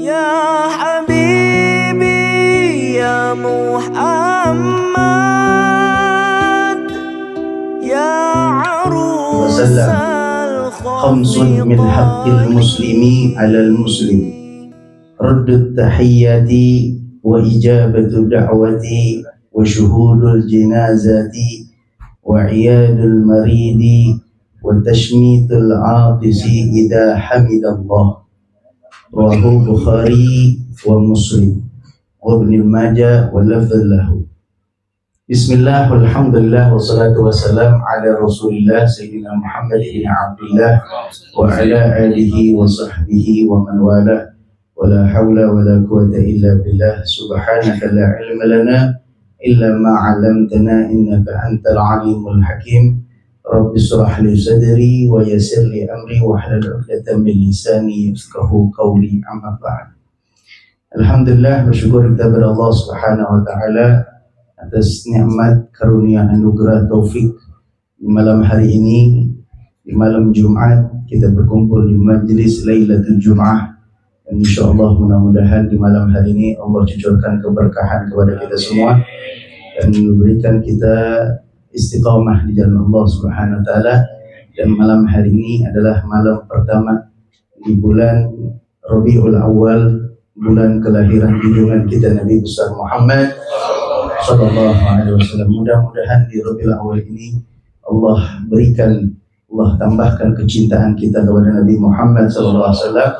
Ya Habibi ya Muhammad ya arusal khamsun min haqqil muslimi alal muslim raddut tahiyyati wa ijabatu da'wati wa syuhudul jinazati wa iyadul maridi wa tashmitul aatisi idha hamidallah. Rawahu Bukhari wa Muslim wa Ibnu Majah wa lafdz lahu. Bismillah walhamdulillah wassalatu wassalam ala Rasulillah Sayyidina Muhammad ibn Abdullah wa ala alihi wa sahbihi wa man wala. Wala hawla wala quwwata illa billah. Subhanaka la ilma lana illa ma 'allamtana innaka antal alimul hakim. Rabbi shrah li sadri wa yassir li amri wa hlul 'uqdatam min lisani yafqahu qawli. Amma ba'd. Alhamdulillah, bersyukur kepada Allah Subhanahu wa taala atas nikmat karunia anugerah taufik di malam hari ini, di malam Jumat kita berkumpul di majlis Lailatul Jum'ah. Dan insyaallah mudah-mudahan di malam hari ini Allah cucurkan keberkahan kepada kita semua dan memberikan kita istiqamah di jalan Allah Subhanahu wa taala. Dan malam hari ini adalah malam pertama di bulan Rabiul Awal, bulan kelahiran junjungan kita Nabi besar Muhammad sallallahu alaihi wasallam. Mudah-mudahan di Rabiul Awal ini Allah berikan, Allah tambahkan kecintaan kita kepada Nabi Muhammad sallallahu alaihi wasallam.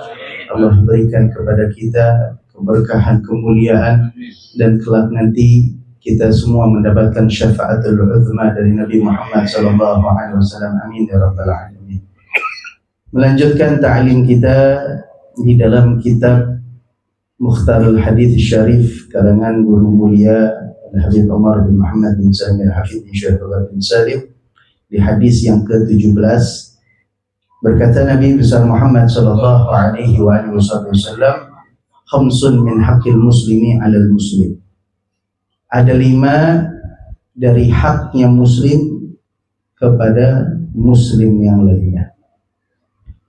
Allah berikan kepada kita keberkahan, kemuliaan, dan kelak nanti kita semua mendapatkan syafaatul uzma dari Nabi Muhammad sallallahu alaihi wasallam. Amin ya rabbal alamin. Melanjutkan ta'lim kita di dalam kitab Mukhtarul Hadits Syarif karangan guru mulia Habib Umar bin Muhammad bin Salim al-Hafidh bin Syarif bin Salim, di hadis yang ke-17 berkata Nabi besar Muhammad sallallahu alaihi wasallam, khamsun min haqqil muslimi 'alal muslim. Ada 5 dari haknya muslim kepada muslim yang lainnya.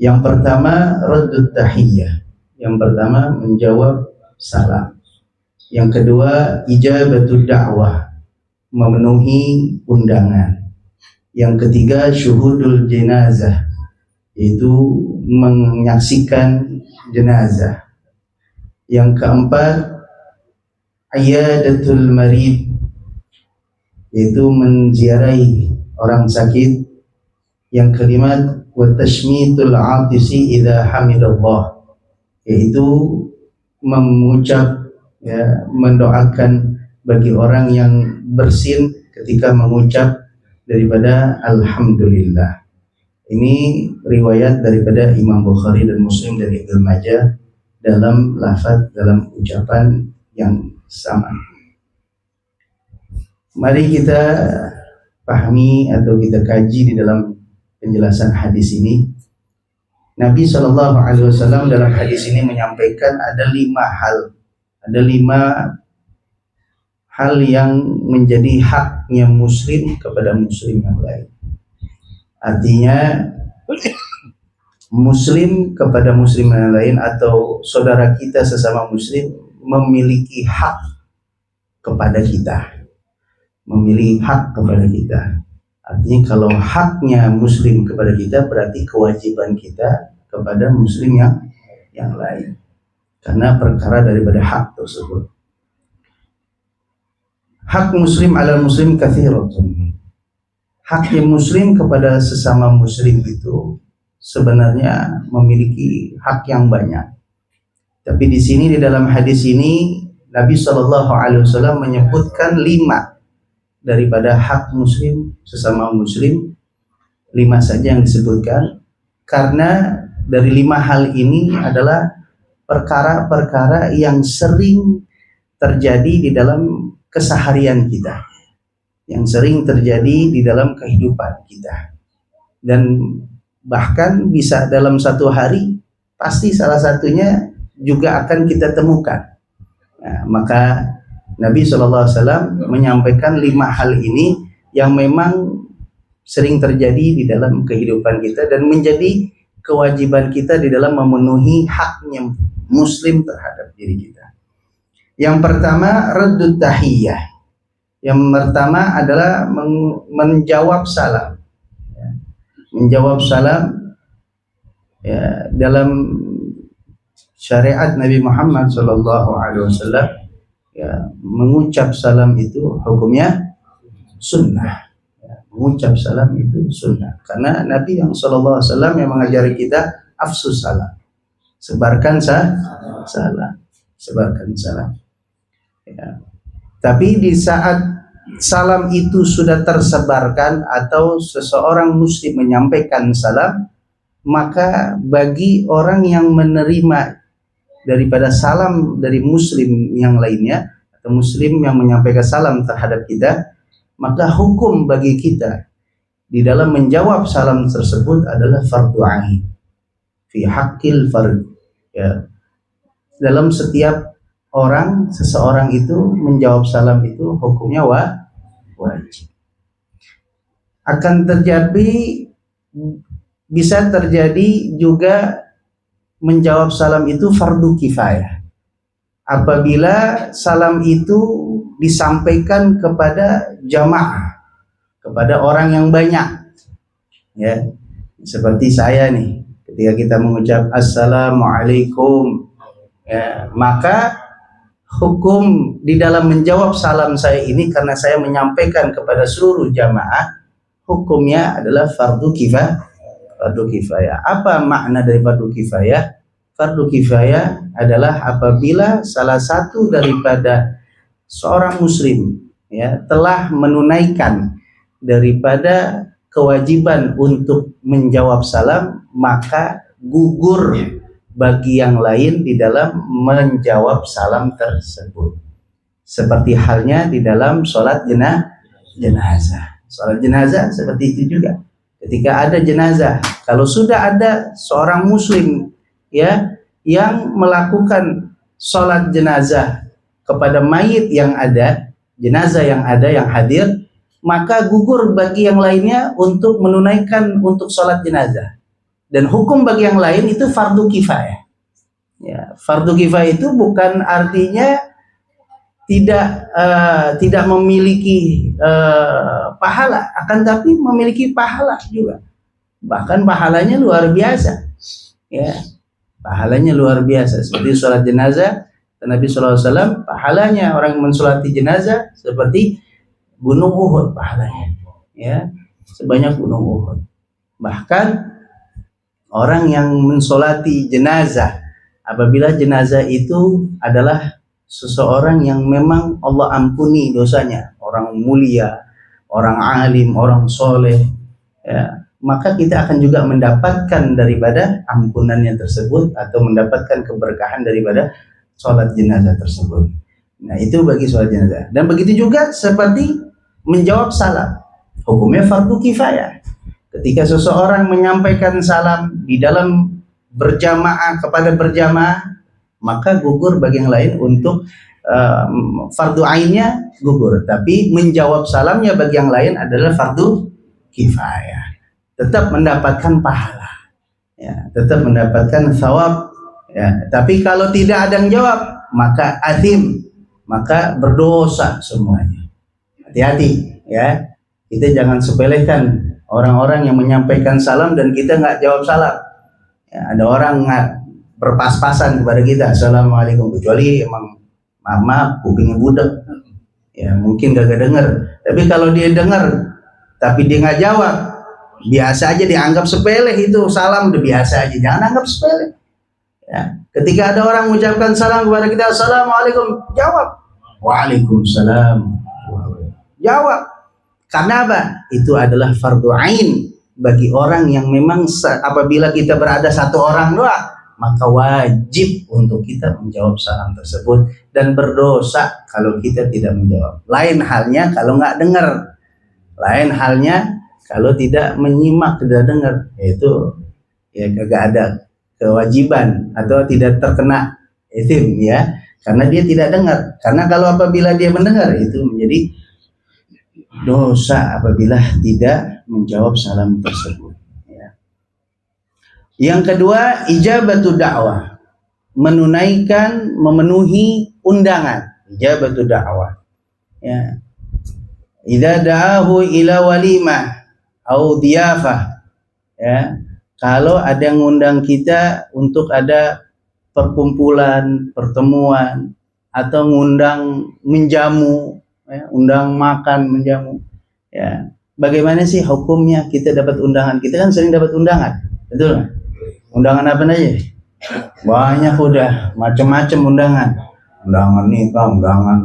Yang pertama raddut tahiyyah. Yang pertama menjawab salam. Yang kedua ijabatud da'wah, memenuhi undangan. Yang ketiga syuhudul jenazah, yaitu menyaksikan jenazah. Yang keempat iyadatul marid, yaitu menziarahi orang sakit. Yang kelima wa tashmitul atisi idza hamidallah, yaitu mengucap, mendoakan bagi orang yang bersin ketika mengucap daripada alhamdulillah. Ini riwayat daripada Imam Bukhari dan Muslim dari Ibnu Majah dalam lafaz, dalam ucapan yang sama. Mari kita pahami atau kita kaji di dalam penjelasan hadis ini. Nabi Shallallahu Alaihi Wasallam dalam hadis ini menyampaikan ada 5 hal yang menjadi haknya muslim kepada muslim yang lain. Artinya muslim kepada muslim yang lain atau saudara kita sesama muslim memiliki hak kepada kita, memiliki hak kepada kita. Artinya kalau haknya muslim kepada kita, berarti kewajiban kita kepada muslim yang lain, karena perkara daripada hak tersebut. Hak muslim ala muslim kathiratun. Haknya muslim kepada sesama muslim itu sebenarnya memiliki hak yang banyak. Tapi di sini di dalam hadis ini Nabi Shallallahu Alaihi Wasallam menyebutkan 5 daripada hak muslim sesama muslim. 5 saja yang disebutkan, karena dari 5 hal ini adalah perkara-perkara yang sering terjadi di dalam keseharian kita, yang sering terjadi di dalam kehidupan kita, dan bahkan bisa dalam satu hari pasti salah satunya juga akan kita temukan. Nah, maka Nabi SAW menyampaikan 5 hal ini yang memang sering terjadi di dalam kehidupan kita dan menjadi kewajiban kita di dalam memenuhi haknya muslim terhadap diri kita. Yang pertama, raddut tahiyyah. Yang pertama adalah menjawab salam. Menjawab salam ya, dalam syariat Nabi Muhammad SAW ya, mengucap salam itu hukumnya sunnah. Ya, mengucap salam itu sunnah. Karena Nabi yang SAW yang mengajari kita afsus salam. Sebarkan salam. Sebarkan salam. Ya. Tapi di saat salam itu sudah tersebarkan atau seseorang muslim menyampaikan salam, maka bagi orang yang menerima daripada salam dari muslim yang lainnya atau muslim yang menyampaikan salam terhadap kita, maka hukum bagi kita di dalam menjawab salam tersebut adalah fardu ain fi haqqil fard. Ya. Dalam setiap orang, seseorang itu menjawab salam itu hukumnya wajib. Akan terjadi, bisa terjadi juga menjawab salam itu fardu kifayah. Apabila salam itu disampaikan kepada jamaah, kepada orang yang banyak, ya, seperti saya nih, ketika kita mengucap assalamualaikum, ya, maka hukum di dalam menjawab salam saya ini karena saya menyampaikan kepada seluruh jamaah, hukumnya adalah fardu kifayah. Apa makna dari fardu kifayah? Fardu kifayah adalah apabila salah satu daripada seorang muslim ya telah menunaikan daripada kewajiban untuk menjawab salam, maka gugur bagi yang lain di dalam menjawab salam tersebut. Seperti halnya di dalam sholat jenazah. Sholat jenazah seperti itu juga. Ketika ada jenazah, kalau sudah ada seorang muslim ya yang melakukan sholat jenazah kepada mayit yang ada, jenazah yang ada yang hadir, maka gugur bagi yang lainnya untuk menunaikan untuk sholat jenazah. Dan hukum bagi yang lain itu fardu kifayah. Ya, fardu kifayah itu bukan artinya tidak memiliki pahala, akan tapi memiliki pahala juga. Bahkan pahalanya luar biasa. Ya, pahalanya luar biasa. Seperti sholat jenazah, Nabi SAW pahalanya orang yang mensolati jenazah seperti gunung Uhud pahalanya. Ya, sebanyak gunung Uhud. Bahkan orang yang mensolati jenazah, apabila jenazah itu adalah seseorang yang memang Allah ampuni dosanya, orang mulia, orang alim, orang soleh, ya, maka kita akan juga mendapatkan daripada ampunannya tersebut atau mendapatkan keberkahan daripada sholat jenazah tersebut. Nah, itu bagi sholat jenazah. Dan begitu juga seperti menjawab salam, hukumnya fardu kifayah. Ketika seseorang menyampaikan salam di dalam berjamaah kepada berjamaah, maka gugur bagi yang lain untuk fardu ainnya gugur. Tapi menjawab salamnya bagi yang lain adalah fardu kifayah. Tetap mendapatkan pahala, ya, tetap mendapatkan thawab. Ya. Tapi kalau tidak ada yang jawab, maka athim, maka berdosa semuanya. Hati-hati, ya. Kita jangan sepelekan orang-orang yang menyampaikan salam dan kita nggak jawab salam. Ya, ada orang berpas-pasan kepada kita, assalamualaikum, kecuali emang maaf kupingnya budak, ya mungkin gak denger. Tapi kalau dia dengar, tapi dia nggak jawab, biasa aja dianggap sepele itu salam, udah biasa aja, jangan anggap sepele. Ya, ketika ada orang mengucapkan salam kepada kita, assalamualaikum, jawab, waalaikumsalam, jawab. Karena apa? Itu adalah fardu ain bagi orang yang memang apabila kita berada satu orang doang, maka wajib untuk kita menjawab salam tersebut dan berdosa kalau kita tidak menjawab. Lain halnya kalau nggak dengar, lain halnya kalau tidak menyimak, tidak dengar, yaitu ya kagak ada kewajiban atau tidak terkena ithim, ya, karena dia tidak dengar. Karena kalau apabila dia mendengar itu menjadi dosa apabila tidak menjawab salam tersebut. Ya. Yang kedua, ijabatu da'wah, memenuhi undangan. Ijabatu da'wah, ya. Idza da'ahu ila walimah au diyafah, ya. Kalau ada yang ngundang kita untuk ada perkumpulan, pertemuan, atau ngundang menjamu, ya, undang makan, menjamu, ya. Bagaimana sih hukumnya kita dapat undangan? Kita kan sering dapat undangan, betul nggak? Undangan apa aja? Banyak, udah macam-macam undangan. Undangan nikah, undangan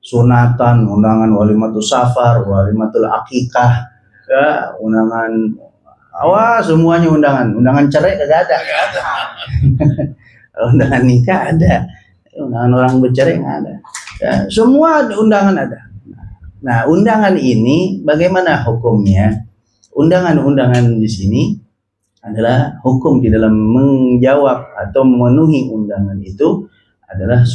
sunatan, undangan walimatul safar, walimatul akikah, ya, undangan semuanya undangan. Undangan cerai kagak ada. Undangan nikah ada, undangan orang bercerai nggak ada. Ya, semua undangan ada. Nah, undangan ini bagaimana hukumnya? Undangan-undangan di sini adalah hukum di dalam menjawab atau memenuhi undangan itu adalah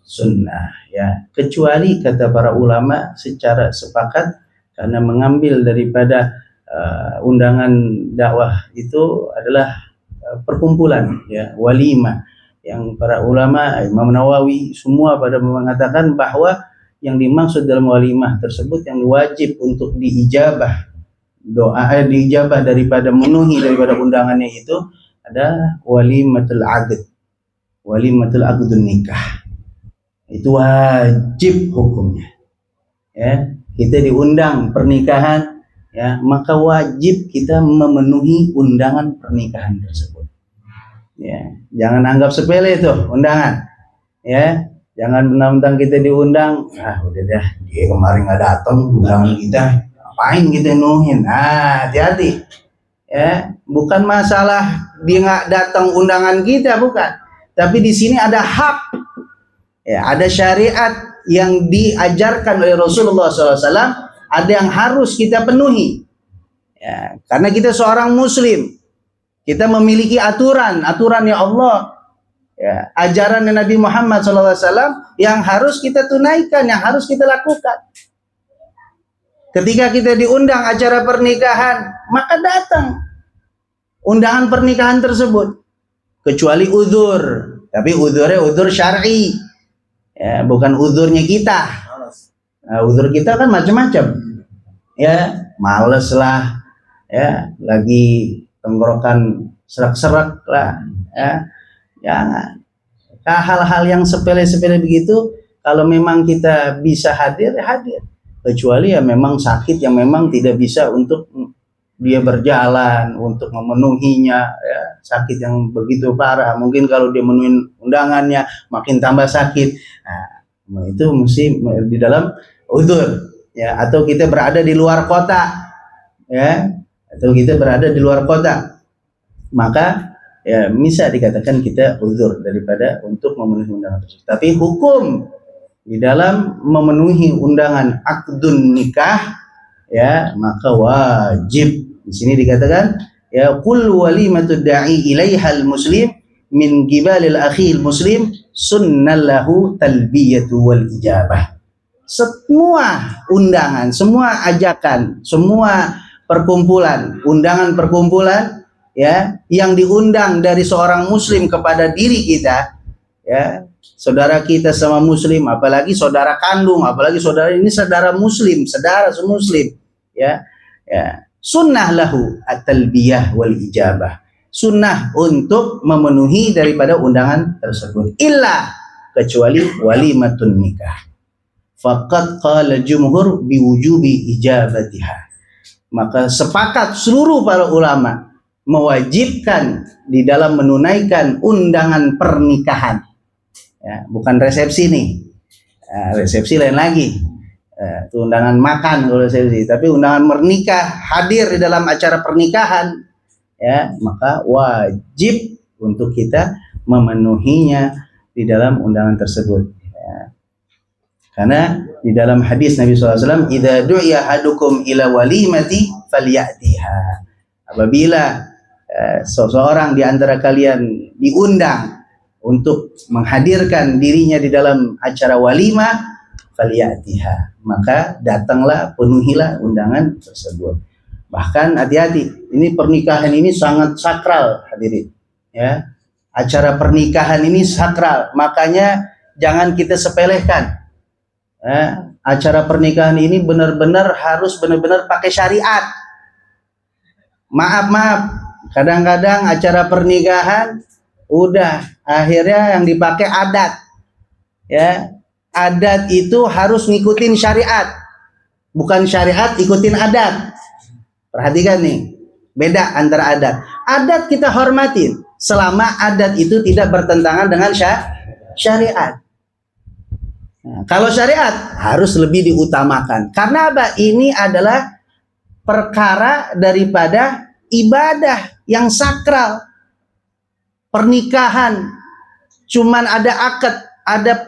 sunnah, ya, kecuali kata para ulama secara sepakat karena mengambil daripada undangan dakwah itu adalah perkumpulan, ya, walimah, yang para ulama, Imam Nawawi semua pada mengatakan bahwa yang dimaksud dalam walimah tersebut yang wajib untuk diijabah diijabah daripada memenuhi daripada undangannya itu ada walimatul aqdun nikah. Itu wajib hukumnya, ya. Kita diundang pernikahan, ya, maka wajib kita memenuhi undangan pernikahan tersebut, ya. Jangan anggap sepele itu undangan, ya. Jangan mentang-mentang kita diundang, udah dah, dia kemarin nggak datang undangan kita, ngapain kita nuhin? Hati-hati, ya. Bukan masalah dia nggak datang undangan kita, bukan. Tapi di sini ada hak, ya, ada syariat yang diajarkan oleh Rasulullah SAW, ada yang harus kita penuhi, ya. Karena kita seorang Muslim, kita memiliki aturan yang Allah, ya, ajaran Nabi Muhammad SAW yang harus kita tunaikan, yang harus kita lakukan. Ketika kita diundang acara pernikahan, maka datang undangan pernikahan tersebut, kecuali uzur, tapi uzurnya uzur syar'i, ya, bukan uzurnya kita. Nah, uzur kita kan macam-macam, ya, males lah, ya, lagi tenggorokan serak-serak lah, ya. Jangan. Hal-hal yang sepele-sepele begitu, kalau memang kita bisa hadir, ya hadir. Kecuali ya memang sakit yang memang tidak bisa untuk dia berjalan, untuk memenuhinya, ya, sakit yang begitu parah. Mungkin kalau dia memenuhi undangannya makin tambah sakit. Nah, itu mesti di dalam uzur, ya, atau kita berada di luar kota, ya, atau kita berada di luar kota, maka ya bisa dikatakan kita uzur daripada untuk memenuhi undangan tersebut. Tapi hukum di dalam memenuhi undangan akdun nikah, ya, maka wajib. Di sini dikatakan, ya, qul walimatud da'i ilaihal muslim min gibalil akhil muslim sunnallahu talbiyatu wal ijabah. Semua undangan, semua ajakan, semua perkumpulan, undangan perkumpulan, ya, yang diundang dari seorang muslim kepada diri kita, ya, saudara kita sama muslim, apalagi saudara kandung, apalagi saudara ini saudara muslim, saudara semuslim, ya, ya, sunnah lahu at-talbiyah wal ijabah, sunnah untuk memenuhi daripada undangan tersebut, illa, kecuali walimatun nikah, faqad qala jumhur biwujubi ijabatiha. Maka sepakat seluruh para ulama mewajibkan di dalam menunaikan undangan pernikahan, ya, bukan resepsi nih, resepsi lain lagi, itu undangan makan kalau resepsi, tapi undangan menikah, hadir di dalam acara pernikahan, ya, maka wajib untuk kita memenuhinya di dalam undangan tersebut, ya. Karena di dalam hadis Nabi SAW, idza du'iya ahadukum ila walimati falyatiha, apabila seseorang di antara kalian diundang untuk menghadirkan dirinya di dalam acara walimah, falyatiha, maka datanglah, penuhilah undangan tersebut. Bahkan hati-hati, ini pernikahan ini sangat sakral, hadirin. Ya, acara pernikahan ini sakral, makanya jangan kita sepelekan. Ya, acara pernikahan ini benar-benar harus benar-benar pakai syariat. Maaf, kadang-kadang acara pernikahan udah akhirnya yang dipakai adat. Ya, adat itu harus ngikutin syariat, bukan syariat ikutin adat. Perhatikan nih, beda antara adat. Adat kita hormatin selama adat itu tidak bertentangan dengan syariat. Nah, kalau syariat harus lebih diutamakan. Karena apa? Ini adalah perkara daripada ibadah yang sakral. Pernikahan cuman ada akad, ada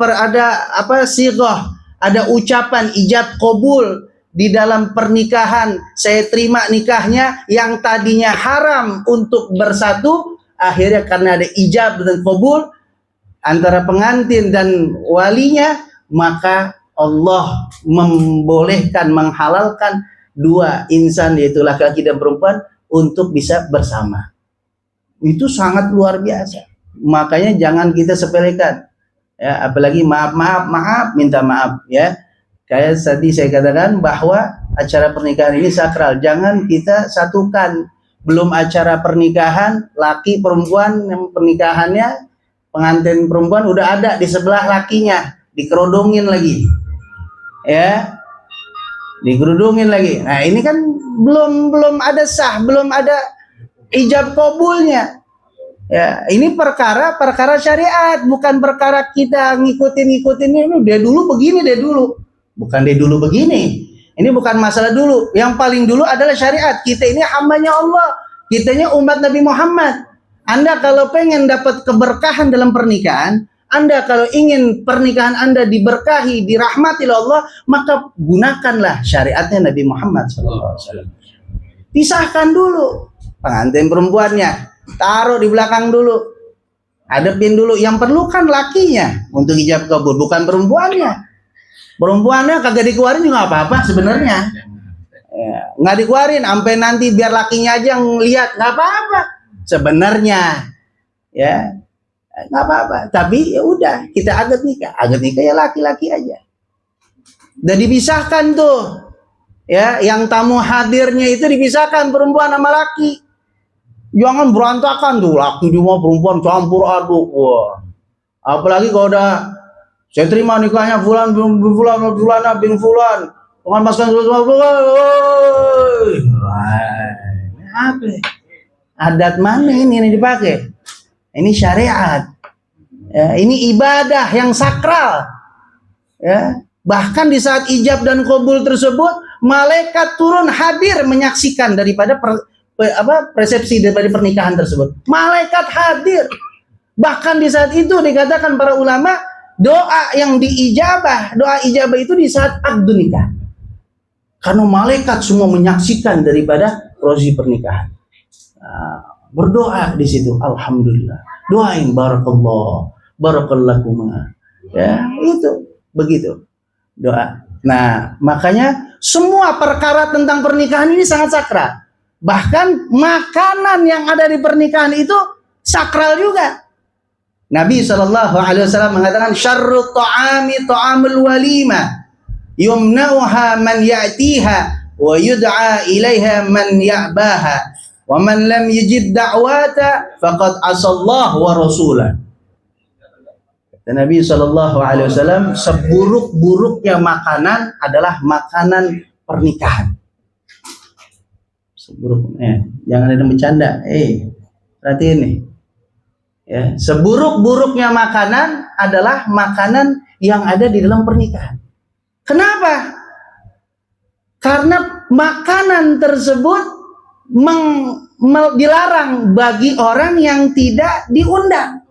sighah, ada ucapan ijab qabul di dalam pernikahan. Saya terima nikahnya yang tadinya haram untuk bersatu, akhirnya karena ada ijab dan qabul antara pengantin dan walinya, maka Allah membolehkan, menghalalkan dua insan yaitu laki-laki dan perempuan untuk bisa bersama. Itu sangat luar biasa. Makanya jangan kita sepelekan. Ya, apalagi maaf, minta maaf ya. Kayak tadi saya katakan bahwa acara pernikahan ini sakral. Jangan kita satukan. Belum acara pernikahan, laki perempuan yang pernikahannya, pengantin perempuan udah ada di sebelah lakinya, dikerudungin lagi. Ya. Dikerudungin lagi. Nah, ini kan belum ada sah, belum ada ijab kabulnya. Ya, ini perkara syariat, bukan perkara kita ngikutin ini dia dulu begini, dia dulu. Bukan dia dulu begini. Ini bukan masalah dulu. Yang paling dulu adalah syariat. Kita ini hambanya Allah. Kitanya umat Nabi Muhammad. Anda kalau pengen dapat keberkahan dalam pernikahan, Anda kalau ingin pernikahan Anda diberkahi, dirahmati oleh Allah, maka gunakanlah syariatnya Nabi Muhammad SAW. Pisahkan dulu pengantin perempuannya, taruh di belakang dulu, hadapin dulu. Yang perlu kan lakinya untuk ijab kabul, bukan perempuannya. Perempuannya kagak dikeluarin juga apa-apa sebenarnya. Ya, nggak dikeluarin, sampai nanti biar lakinya aja yang lihat, nggak apa-apa sebenarnya. Ya, nggak apa-apa. Tapi ya udah, kita akad nikah ya laki-laki aja. Dan dipisahkan tuh. Ya, yang tamu hadirnya itu dipisahkan perempuan sama laki. Jangan berantakan tuh, laki cuma perempuan campur aduk. Wah. Apalagi kalau udah saya terima nikahnya fulan bin fulan. Dengan maskan apa? Adat mana ini dipakai? Ini syariat. Ya, ini ibadah yang sakral. Ya, bahkan di saat ijab dan qabul tersebut, malaikat turun hadir menyaksikan daripada persepsi daripada pernikahan tersebut. Malaikat hadir. Bahkan di saat itu dikatakan para ulama, doa yang diijabah, doa ijabah itu di saat akad nikah. Karena malaikat semua menyaksikan daripada proses pernikahan. Nah, berdoa di situ, alhamdulillah. Doain barakallahu. Ya, itu begitu. Doa. Nah, makanya semua perkara tentang pernikahan ini sangat sakral. Bahkan makanan yang ada di pernikahan itu sakral juga. Nabi SAW mengatakan syarrut ta'ami ta'amul walimah yumna'uha man ya'tiha wa yud'a ilaiha man ya'baha wa man lam yajib da'wata faqad asallahu wa rasulah. Dan Nabi SAW, seburuk-buruknya makanan adalah makanan pernikahan. Seburuknya, jangan ada bercanda. Perhatiin nih. Ya, seburuk-buruknya makanan adalah makanan yang ada di dalam pernikahan. Kenapa? Karena makanan tersebut dilarang bagi orang yang tidak diundang.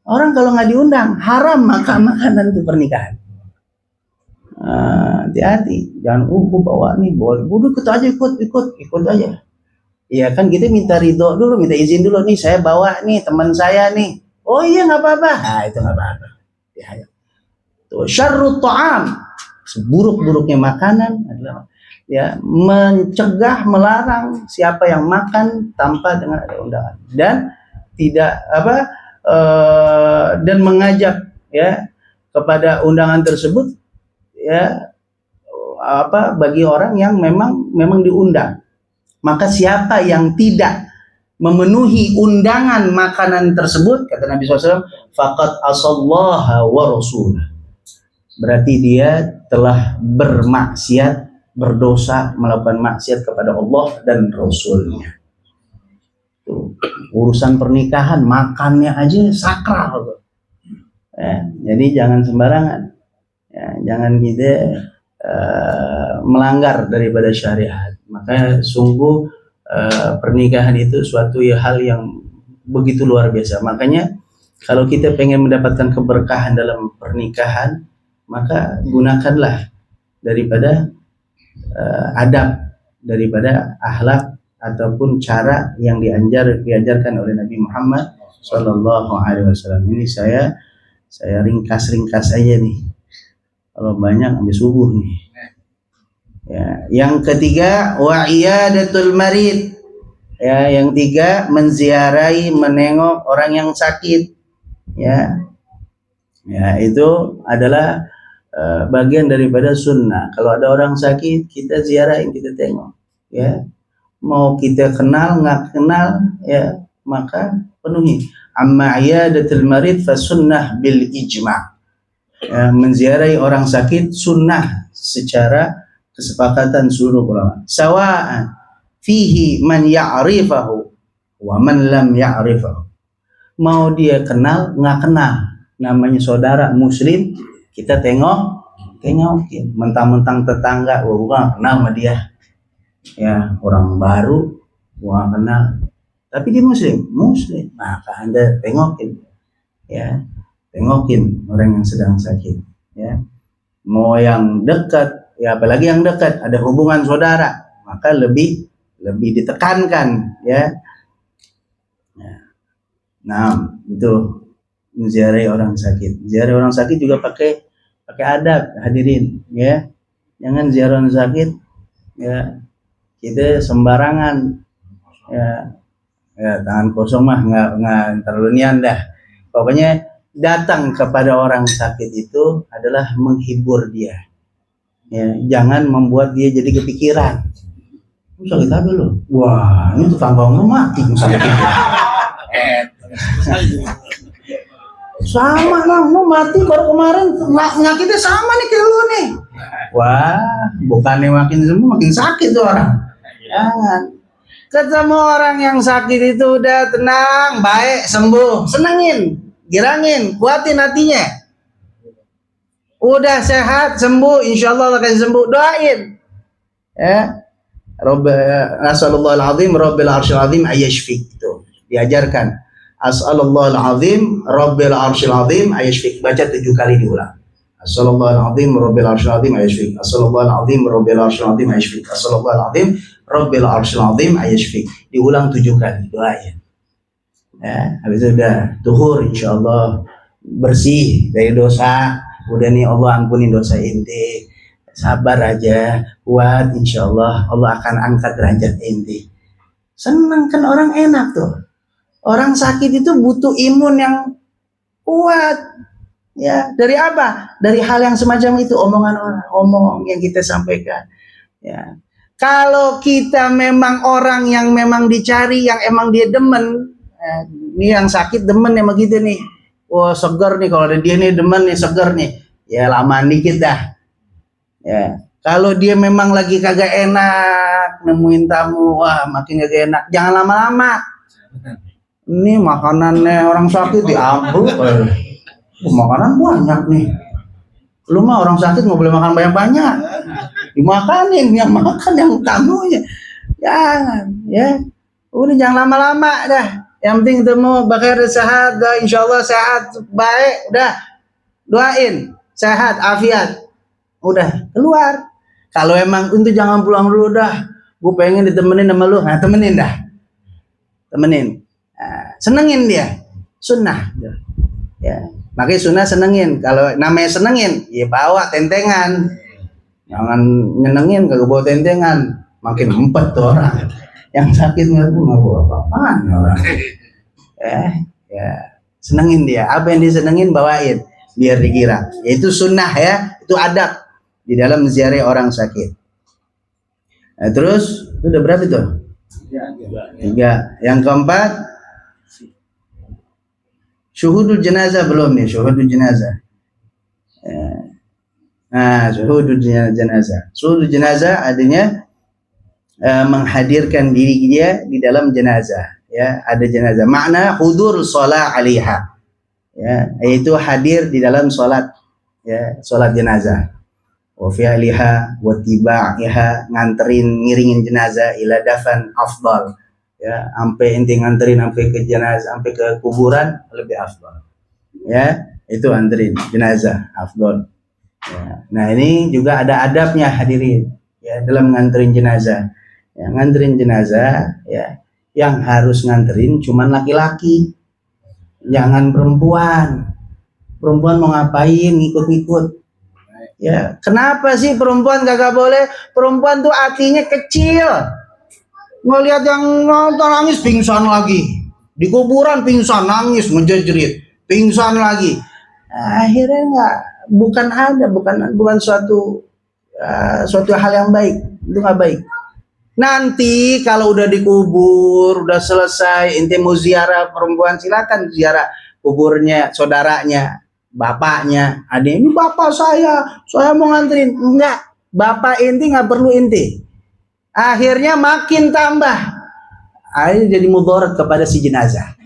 Orang kalau nggak diundang haram makan makanan itu pernikahan. Hati-hati, jangan bawa nih, bodoh ikut aja, ikut aja. Iya kan kita minta ridho dulu, minta izin dulu nih, saya bawa nih teman saya nih. Oh iya nggak apa-apa. Nah itu nggak apa-apa. Ya. Tuh syarrut ta'am, seburuk-buruknya makanan adalah ya, mencegah, melarang siapa yang makan tanpa dengan ada undangan, dan tidak dan mengajak ya kepada undangan tersebut ya bagi orang yang memang diundang. Maka siapa yang tidak memenuhi undangan makanan tersebut, kata Nabi SAW, faqad asallaha wa rasulah, berarti dia telah bermaksiat, berdosa, melakukan maksiat kepada Allah dan Rasulnya. Tuh, urusan pernikahan makannya aja sakral. Ya, jadi jangan sembarangan. Ya, jangan kita melanggar daripada syariat. Maka sungguh pernikahan itu suatu hal yang begitu luar biasa. Makanya kalau kita pengen mendapatkan keberkahan dalam pernikahan, maka gunakanlah daripada adab, daripada akhlak ataupun cara yang diajarkan oleh Nabi Muhammad SAW. Ini saya ringkas aja nih. Kalau banyak sampai subuh nih. Ya, yang ketiga wa iyadatul marid. Ya, yang tiga menziarahi, menengok orang yang sakit. Ya. Ya, itu adalah bagian daripada sunnah. Kalau ada orang sakit, kita ziarahin, kita tengok. Ya. Mau kita kenal nggak kenal, ya maka penuhi. Amma iyadatul marid fa sunnah bil ijma'. Ya, menziarahi orang sakit sunnah secara kesepakatan seluruh ulama. Sawa'an fihi man ya'rifahu wa man lam ya'rifahu. Mau dia kenal nggak kenal, namanya saudara muslim, kita tengokin. Mentang-mentang tetangga, gua kenal sama dia. Ya, orang baru gua kenal. Tapi dia muslim, maka Anda tengokin. Ya. Tengokin orang yang sedang sakit, ya. Mau yang dekat, ya apalagi yang dekat, ada hubungan saudara, maka lebih ditekankan, ya. Nah, itu menziarahi orang sakit. Ziarah orang sakit juga pakai adab, hadirin, ya. Jangan ziarah orang sakit, ya. Kita sembarangan, ya tangan kosong mah nggak terlalu nian dah. Pokoknya datang kepada orang sakit itu adalah menghibur dia. Ya, jangan membuat dia jadi kepikiran. Sakit apa lo? Wah, ini tetangga lu mati sakit itu. Sama lah, lu mati baru kemarin, nyakitnya sama nih kayak lu nih. Wah, bukannya makin sembuh makin sakit tuh orang. Jangan. Ketemu orang yang sakit itu udah tenang, baik, sembuh, senengin, girangin, kuatin hatinya. Udah sehat, sembuh, insyaallah akan sembuh, doain. Ya. Nasallallahu al-azim rabbil arsyil azim ayashfik. Itu diajarkan. As'alallahul azim rabbil arsyil azim ayashfik. Baca 7 kali diulang. As'alallahul azim rabbil arsyil azim ayashfik. As'alallahul azim rabbil arsyil azim ayashfik. As'alallahul azim rabbil arsyil azim ayashfik. Diulang 7 kali, doain. Ya, habis itu udah tuhur, insyaallah bersih dari dosa. Udah nih Allah ampunin dosa inti. Sabar aja, kuat, insyaallah Allah akan angkat derajat inti. Senang kan, orang enak tuh. Orang sakit itu butuh imun yang kuat. Ya, dari apa? Dari hal yang semacam itu, omongan orang, omong yang kita sampaikan. Ya. Kalau kita memang orang yang memang dicari, yang emang dia demen, ini yang sakit demen yang begitu nih. Wah, seger nih kalau ada dia nih, demen nih, seger nih. Ya lamaan dikit dah. Ya, kalau dia memang lagi kagak enak, nemuin tamu, wah makin kagak enak. Jangan lama-lama. Ini makanannya orang sakit diambil. Makanan banyak nih. Lu mah orang sakit nggak boleh makan banyak-banyak. Dimakanin, yang makan yang tamunya. Jangan, ya. Udah jangan lama-lama dah. Yang penting temu bakal sehat, dah insyaallah sehat, baik, udah. Doain sehat, afiat. Udah keluar. Kalau emang itu jangan pulang dulu dah. Gue pengen ditemenin sama lu. Nah, temenin dah. Temenin. Nah, senengin dia. Sunnah. Ya. Makanya sunnah senengin. Kalau namanya senengin, ya bawa tentengan. Jangan nyenengin, kagak bawa tentengan, makin empet tuh orang. Yang sakit nggak bawa apa-apaan orang. Ya, senengin dia. Apa yang disenengin bawain, biar dikira. Yaitu sunnah ya, itu adab di dalam ziarah orang sakit. Nah, terus itu udah berapa tuh? 3. Yang keempat, syuhudul jenazah belum nih, syuhudul jenazah. Nah, syuhudul jenazah. Syuhudul jenazah adanya menghadirkan diri dia di dalam jenazah. Ya, ada jenazah. Makna hudur shalah 'alaiha. Ya, yaitu hadir di dalam salat, ya, salat jenazah. Wa fi'liha wa tiba'iha, nganterin ngiringin jenazah ila dafan afdal. Ya, sampai ente nganterin sampai ke jenazah, sampai ke kuburan lebih afdal. Ya, itu anterin jenazah afdal. Ya. Nah, ini juga ada adabnya hadirin, ya, dalam nganterin jenazah. Ya, nganterin jenazah, ya, yang harus nganterin cuman laki-laki, jangan perempuan. Perempuan mau ngapain ngikut-ngikut? Ya, kenapa sih perempuan kagak boleh? Perempuan tuh hatinya kecil. Ngelihat yang nonton nangis pingsan lagi, di kuburan pingsan nangis ngejejerit, pingsan lagi. Akhirnya bukan suatu hal yang baik, itu nggak baik. Nanti kalau udah dikubur, udah selesai, ente mau ziarah perempuan, silakan ziarah kuburnya saudaranya, bapaknya. Ada ini bapak saya mau nganterin. Enggak, bapak ente nggak perlu ente. Akhirnya makin tambah, akhirnya jadi mudarat kepada si jenazah.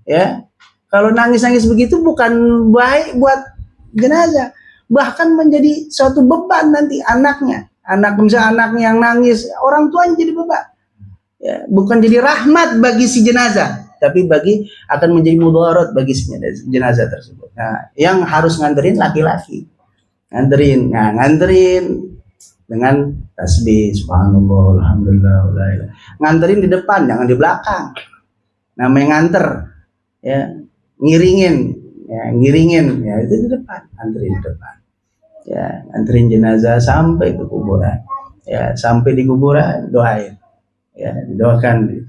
Ya, kalau nangis-nangis begitu bukan baik buat jenazah, bahkan menjadi suatu beban nanti anaknya. Misalnya anaknya yang nangis, orang tuanya jadi beban. Ya, bukan jadi rahmat bagi si jenazah, tapi akan menjadi mudarat bagi si jenazah tersebut. Nah, yang harus nganterin laki-laki. Nganterin dengan tasbih, subhanallah, alhamdulillah, nganterin di depan, jangan di belakang. Namanya nganter, ya, ngiringin, ya itu di depan, nganterin di depan. Ya, nganterin jenazah sampai ke kuburan. Ya, sampai di kuburan doain. Ya, didoakan.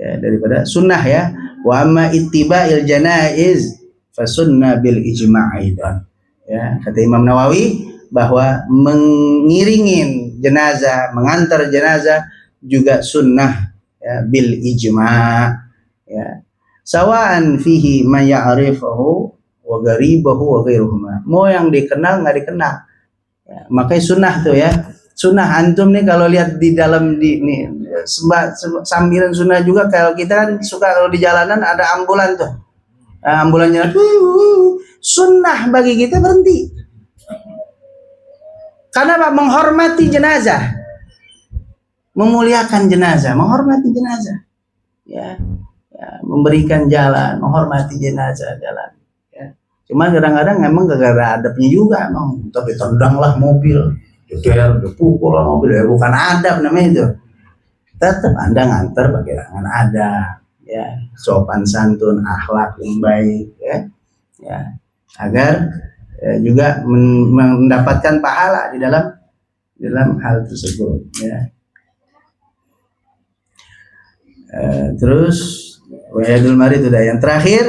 Ya, daripada sunnah ya. Wa amma ittiba'il janaiz fa sunnah bil ijma'i. Ya, kata Imam Nawawi bahwa mengiringin jenazah, mengantar jenazah juga sunnah, ya, bil ijma', ya. Sawa'an fihi ma ya'rifuhu wa gharibahu wa ghairuhuma. Mau yang dikenal nggak dikenal. Ya, makanya sunnah tuh ya. Sunnah antum nih kalau lihat di dalam nih sambilan sunnah juga, kalau kita kan suka kalau di jalanan ada ambulan tuh. Nah, ambulannya sunnah bagi kita berhenti. Karena Pak menghormati jenazah, memuliakan jenazah, menghormati jenazah, ya, memberikan jalan, menghormati jenazah jalan. Ya. Cuma kadang-kadang emang gak ada adabnya juga, emang tapi tendanglah mobil, dipukul mobil, ya bukan adab namanya itu. Tetap Anda nganter pakai tangan adab, ya, sopan santun, akhlak yang baik, ya, agar juga mendapatkan pahala di dalam hal tersebut, ya. Terus wa'idul marid sudah. Yang terakhir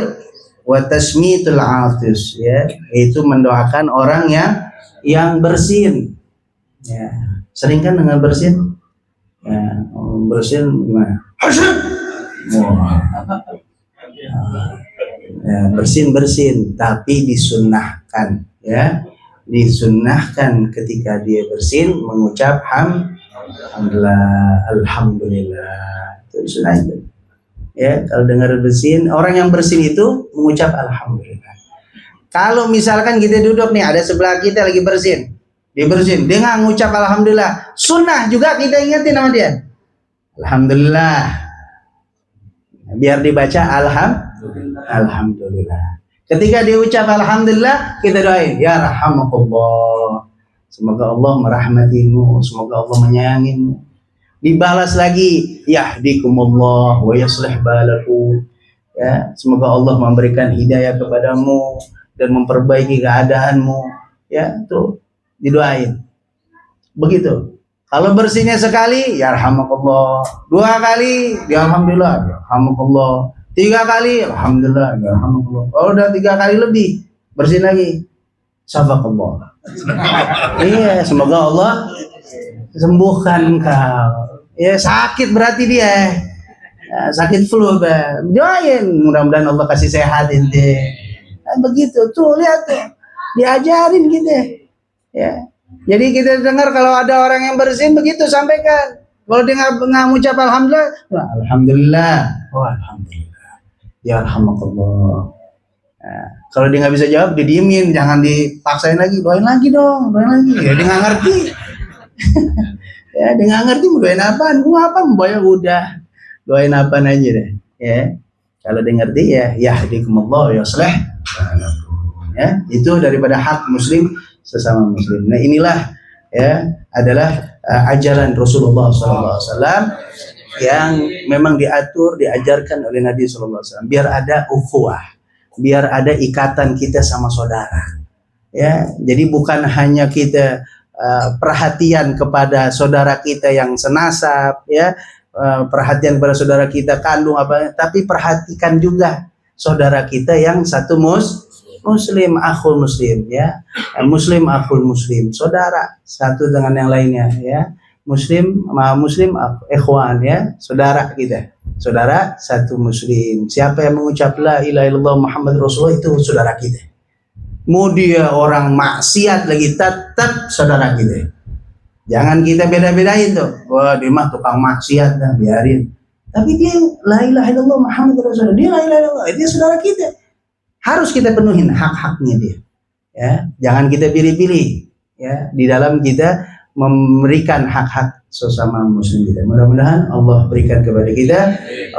wa tasmitul atis, ya, yaitu mendoakan orang yang bersin. Ya, sering kan dengar bersin? Ya, bersin gimana? Ya, bersin, tapi disunnahkan, ya, disunnahkan ketika dia bersin mengucap alhamdulillah, itu sunnah itu. Ya, kalau dengar bersin, orang yang bersin itu mengucap alhamdulillah. Kalau misalkan kita duduk nih, ada sebelah kita lagi bersin, dia nggak ngucap alhamdulillah, sunnah juga kita ingetin sama dia, alhamdulillah, biar dibaca alhamdulillah. Ketika dia ucap alhamdulillah, kita doain, ya rahmakallah, semoga Allah merahmatimu, semoga Allah menyayangimu. Dibalas lagi, yahdikumullah wa yuslih balakum, ya, semoga Allah memberikan hidayah kepadamu dan memperbaiki keadaanmu, ya, tuh didoain. Begitu. Kalau bersihnya sekali, ya alhamdulillah. 2 kali, ya alhamdulillah, ya alhamdulillah. 3 kali, alhamdulillah, ya alhamdulillah. Kalau udah 3 kali lebih, bersih lagi. Safakallah. Iya, semoga Allah sembuhkan kau. Ya sakit berarti dia. Ya, sakit flu, doain mudah-mudahan Allah kasih sehat ente. Nah, begitu tuh, lihat tuh, diajarin gitu ya. Jadi kita dengar kalau ada orang yang bersin begitu, sampaikan. Kalau dia nggak mengucap alhamdulillah, alhamdulillah, oh alhamdulillah, ya alhamdulillah. Nah, kalau dia nggak bisa jawab, didiemin, jangan dipaksain lagi, doain lagi dong, doain lagi. Ya dia nggak ngerti, ya dia nggak ngerti mau doain apaan, gua apa membayar udah, doain apaan aja deh, ya. Kalau dia ngerti ya, yahdikumullah ya sleh. Ya, itu daripada hak muslim sesama muslim. Nah inilah ya adalah ajaran Rasulullah SAW yang memang diatur, diajarkan oleh Nabi SAW. Biar ada ukhuwah, biar ada ikatan kita sama saudara. Ya, jadi bukan hanya kita perhatian kepada saudara kita yang senasab, ya, perhatian kepada saudara kita kandung apa, tapi perhatikan juga saudara kita yang satu muslim, akhul muslim, ya, muslim akhul muslim, saudara satu dengan yang lainnya, ya, muslim ikhwan, ya, saudara kita, saudara satu muslim. Siapa yang mengucap la ilaha illallah Muhammad Rasulullah itu saudara kita. Mau dia orang maksiat lagi tetap saudara kita. Jangan kita beda-bedain tuh. Wah, dia mah tukang maksiat, dah biarin. Tapi dia la ilaha illallah Muhammad Rasulullah, dia la ilaha illallah, dia saudara kita. Harus kita penuhin hak-haknya dia. Ya, jangan kita pilih-pilih, ya, di dalam kita memberikan hak-hak sesama muslim kita. Mudah-mudahan Allah berikan kepada kita,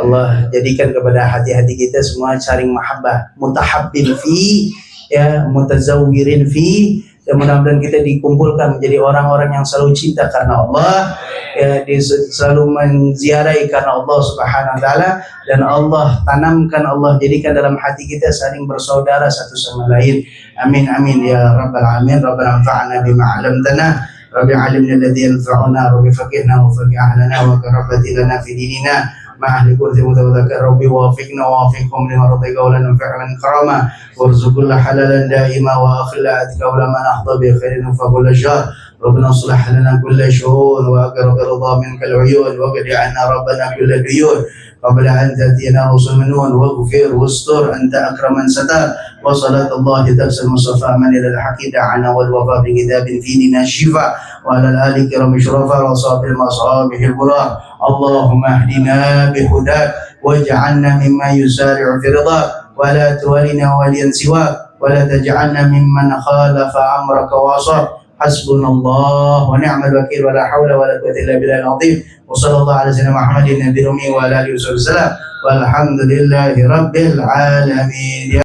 Allah jadikan kepada hati-hati kita semua saling mahabbah, mutahabbin fi, ya, mutazawwirin fi. Dan mudah-mudahan kita dikumpulkan menjadi orang-orang yang selalu cinta karena Allah, ya, selalu menziarahi karena Allah Subhanahu wa taala, dan Allah tanamkan, Allah jadikan dalam hati kita saling bersaudara satu sama lain. Amin amin ya rabbal alamin. Rabbana anfa'na bima 'allamtana, rabbi 'allimna alladhi yanfa'una, rabbi faqihna wa faqih ahlana wa qarabati lana fi dinina ma'ahli kursi mutawadzakar, rabbi wafiqna wa wafiqhum lima radika wa lana fi'lan karama warzuqna halalan daima wa akhila atika wa lama nahda bi khairin faqul ajar. ربنا اصلح لنا كل شؤون واقرب رضا منك العيون وقد عنا ربنا كل ديون قبل ان تاتينا رسل منون واغفر واستر انت اكرم من ستر وصلاه الله تغسل المصطفى من الى الحق دعانا والوفاء بكتاب في ديننا الشفاء وعلى الال الكرام شرفا وصابر مصابه البرار. اللهم اهدنا بهداك واجعلنا مما يسارع في رضاك ولا تولنا وليا سواك ولا تجعلنا ممن خالف امرك وعصاك. Hasbunallah wa ni'mal wakil wa la hawla wa la quwwata illa billahil azim. Wa sallallahu ala sayyidina Muhammadin nabiyil ummi wa ala alihi wasallam. Walhamdulillahi rabbil alamin.